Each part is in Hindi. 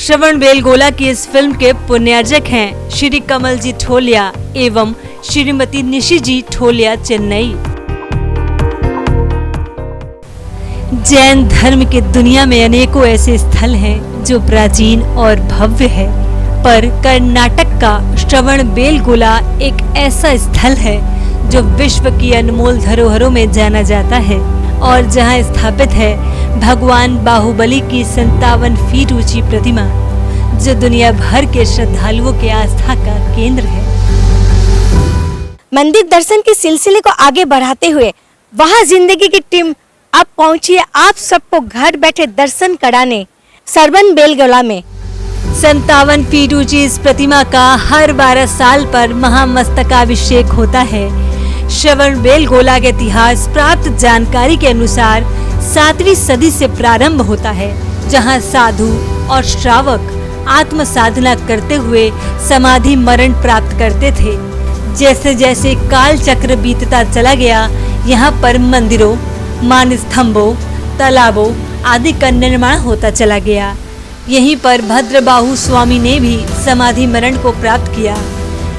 श्रवण बेलगोला की इस फिल्म के पुण्यार्जक हैं श्री कमल जी ठोलिया एवं श्रीमती निशी जी ठोलिया चेन्नई। जैन धर्म के दुनिया में अनेकों ऐसे स्थल हैं जो प्राचीन और भव्य है, पर कर्नाटक का श्रवण बेलगोला एक ऐसा स्थल है जो विश्व की अनमोल धरोहरों में जाना जाता है और जहां स्थापित है भगवान बाहुबली की 57 फीट ऊंची प्रतिमा, जो दुनिया भर के श्रद्धालुओं के आस्था का केंद्र है। मंदिर दर्शन के सिलसिले को आगे बढ़ाते हुए वहां जिंदगी की टीम अब पहुंची है आप सबको घर बैठे दर्शन कराने श्रवण बेलगोला में। 57 फीट ऊंची इस प्रतिमा का हर 12 साल पर महामस्तकाभिषेक होता है। श्रवण बेलगोला के इतिहास प्राप्त जानकारी के अनुसार 7वीं सदी से प्रारंभ होता है, जहां साधु और श्रावक आत्म साधना करते हुए समाधि मरण प्राप्त करते थे। जैसे जैसे काल चक्र बीतता चला गया, यहाँ पर मंदिरों, मान स्तंभों, तालाबों आदि का निर्माण होता चला गया। यहीं पर भद्रबाहु स्वामी ने भी समाधि मरण को प्राप्त किया।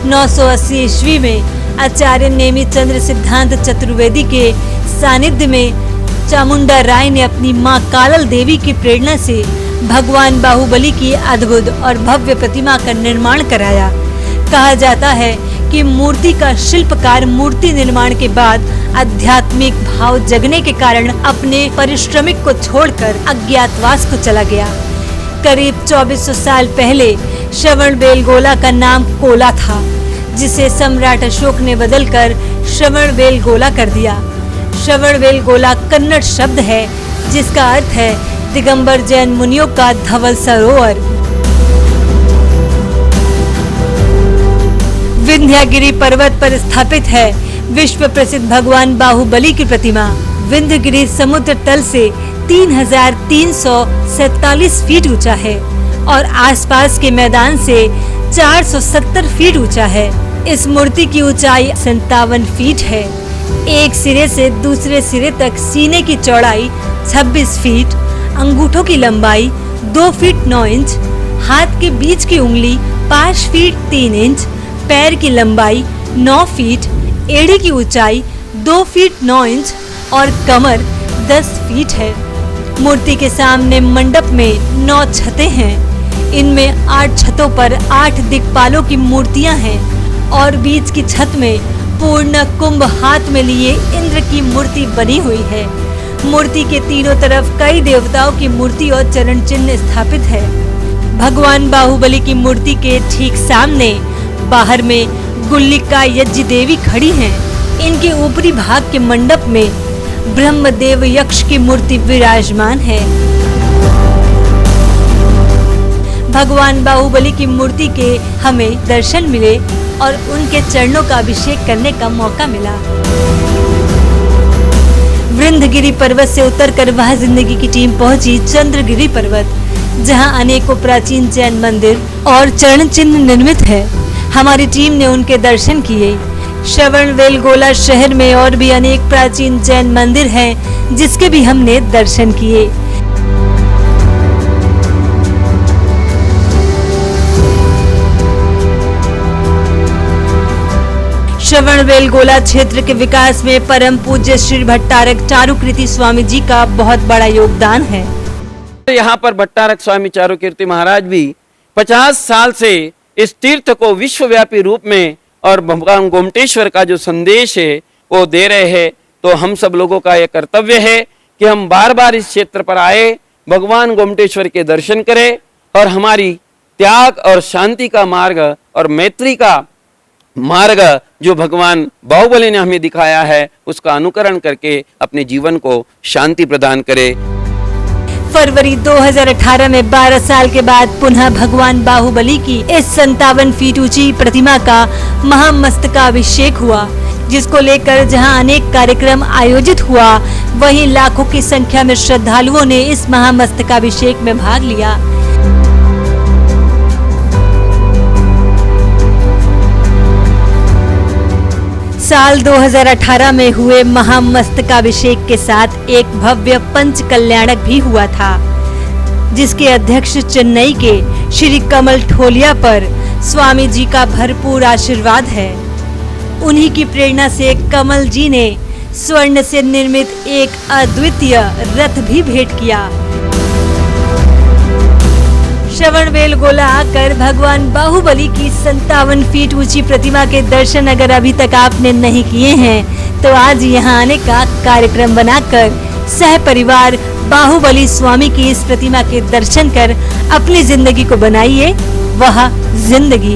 980 ईस्वी में आचार्य नेमि चंद्र सिद्धांत चतुर्वेदी के सानिध्य में चामुंडा राय ने अपनी मां कालल देवी की प्रेरणा से भगवान बाहुबली की अद्भुत और भव्य प्रतिमा का निर्माण कराया। कहा जाता है कि मूर्ति का शिल्पकार मूर्ति निर्माण के बाद आध्यात्मिक भाव जगने के कारण अपने परिश्रमिक को छोड़कर अज्ञातवास को चला गया। करीब 2400 साल पहले श्रवण बेलगोला का नाम कोला था, जिसे सम्राट अशोक ने बदलकर श्रवण बेलगोला कर दिया। श्रवण बेलगोला कन्नड़ शब्द है जिसका अर्थ है दिगंबर जैन मुनियों का धवल सरोवर। विंध्यगिरि पर्वत पर स्थापित है विश्व प्रसिद्ध भगवान बाहुबली की प्रतिमा। विंध्यगिरि समुद्र तल से 3347 फीट ऊंचा है और आसपास के मैदान से 470 फीट ऊंचा है। इस मूर्ति की ऊंचाई 57 फीट है। एक सिरे से दूसरे सिरे तक सीने की चौड़ाई 26 फीट, अंगूठों की लंबाई 2 फीट 9 इंच, हाथ के बीच की उंगली 5 फीट 3 इंच, पैर की लंबाई 9 फीट, एड़ी की ऊंचाई 2 फीट 9 इंच और कमर 10 फीट है। मूर्ति के सामने मंडप में 9 छतें हैं। इनमें 8 छतों पर 8 दिक्पालों की मूर्तियां हैं और बीच की छत में पूर्ण कुंभ हाथ में लिए इंद्र की मूर्ति बनी हुई है। मूर्ति के तीनों तरफ कई देवताओं की मूर्ति और चरण चिन्ह स्थापित है। भगवान बाहुबली की मूर्ति के ठीक सामने बाहर में गुल्लिका यज्ञ देवी खड़ी हैं। इनके ऊपरी भाग के मंडप में ब्रह्मदेव यक्ष की मूर्ति विराजमान है। भगवान बाहुबली की मूर्ति के हमें दर्शन मिले और उनके चरणों का अभिषेक करने का मौका मिला। विंध्यगिरि पर्वत से उतरकर वह जिंदगी की टीम पहुंची चंद्रगिरि पर्वत, जहां अनेकों प्राचीन जैन मंदिर और चरण चिन्ह निर्मित है। हमारी टीम ने उनके दर्शन किए। श्रवण बेलगोला शहर में और भी अनेक प्राचीन जैन मंदिर हैं, जिसके भी हमने दर्शन किए। श्रवण बेलगोला क्षेत्र के विकास में परम पूज्य श्री भट्टारक चारुकीर्ति स्वामी जी का बहुत बड़ा योगदान है। यहाँ पर भट्टारक स्वामी चारुकीर्ति महाराज भी 50 साल से इस तीर्थ को विश्वव्यापी रूप में और भगवान गोमटेश्वर का जो संदेश है वो दे रहे हैं। तो हम सब लोगों का यह कर्तव्य है कि हम बार बार इस क्षेत्र पर आए, भगवान गोमटेश्वर के दर्शन करें और हमारी त्याग और शांति का मार्ग और मैत्री का मार्ग जो भगवान बाहुबली ने हमें दिखाया है उसका अनुकरण करके अपने जीवन को शांति प्रदान करे। फरवरी 2018 में 12 साल के बाद पुनः भगवान बाहुबली की इस 57 फीट ऊंची प्रतिमा का महामस्तकाभिषेक हुआ, जिसको लेकर जहां अनेक कार्यक्रम आयोजित हुआ, वहीं लाखों की संख्या में श्रद्धालुओं ने इस महामस्तकाभिषेक में भाग लिया। साल 2018 में हुए महामस्तकाभिषेक के साथ एक भव्य पंच कल्याणक भी हुआ था, जिसके अध्यक्ष चेन्नई के श्री कमल ठोलिया पर स्वामी जी का भरपूर आशीर्वाद है। उन्हीं की प्रेरणा से कमल जी ने स्वर्ण से निर्मित एक अद्वितीय रथ भी भेंट किया। श्रवणबेलगोला आकर भगवान बाहुबली की 57 फीट ऊंची प्रतिमा के दर्शन अगर अभी तक आपने नहीं किए हैं तो आज यहाँ आने का कार्यक्रम बनाकर सह परिवार बाहुबली स्वामी की इस प्रतिमा के दर्शन कर अपनी जिंदगी को बनाइए वह जिंदगी